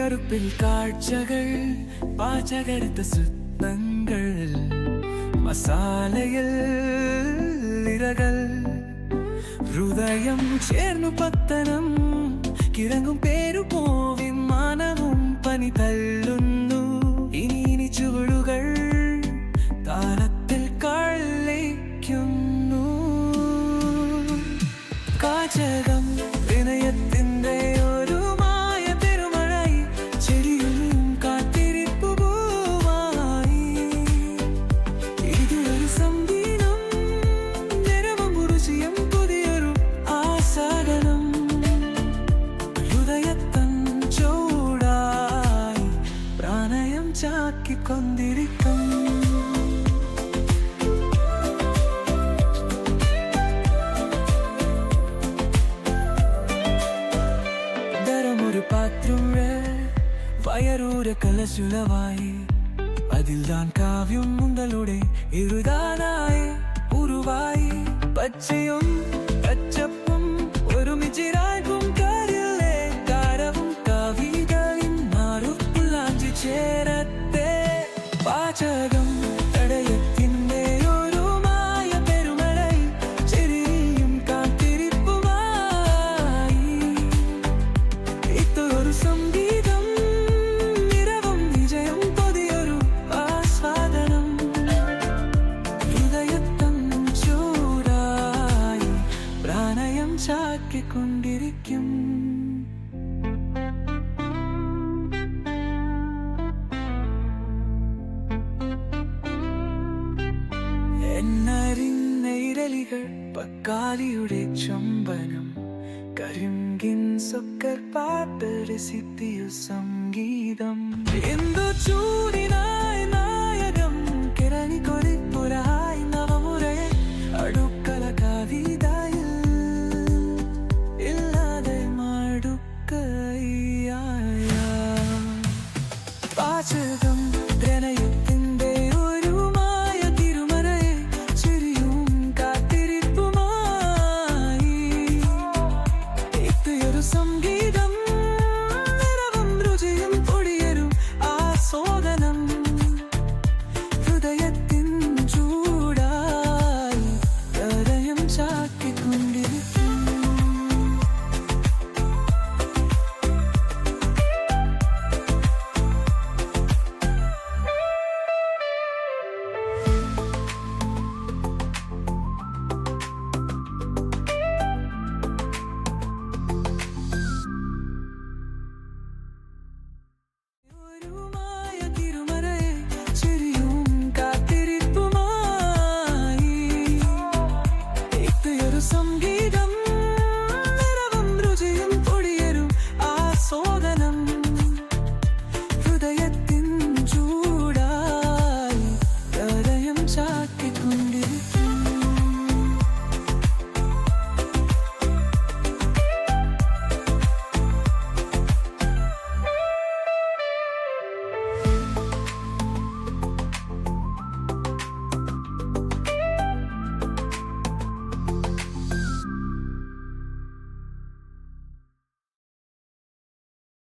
തീയറുപ്പിൽ കാഴ്ചകൾ, പാചകരുത്ത സ്വപ്നങ്ങൾ, മസാലയിൽ ഇരകൾ, ഹൃദയം ചേർന്നു പത്തനം കിഴങ്ങും പേരു പോവി മനവും പനി തള്ളുന്നു. ഇനി ചുവടുകൾ താളത്തിൽ കളിക്കുന്നു. കാചകം വിനയത്തിന്റെ ഒരു മായ പെരുമഴായി, ചെടിയും കാത്തിരിപ്പുമായി. ഇതൊരു സംഗീതം, നിറവും രുചിയും പുതിയൊരു ആസാദനം. ഹൃദയത്തൻ ചൂടായി പ്രണയം ചാക്കിക്കൊണ്ടിരിക്കും. വയറൂര കലശുലവായി, അതിൽ താൻ കാവ്യം മുണ്ടലുടെ എഴുതാനായി ഉരുവായി. പച്ചയും പച്ചപ്പും ഒരുമിച്ചിരായ്പും കാരില്ലേ, കാരവും കവിതയും മാറുപ്പുള്ളാഞ്ചി ചേരത്തെ. പാചകം തടയത്തിന്റെ ഒരു മായ പെരുമഴായി, ചെറിയും കാത്തിരിപ്പുമായി. ഇതൊരു സംഗീതം, ചാക്കിക്കൊണ്ടിരിക്കും. എന്നറിഞ്ഞ ഇരളികൾ പക്കാലിയുടെ ചുംബനം, കരിങ്കിൻ സൊക്കർ പാട്ട് രസിത്തിയ സംഗീതം. എന്തു ചൂടി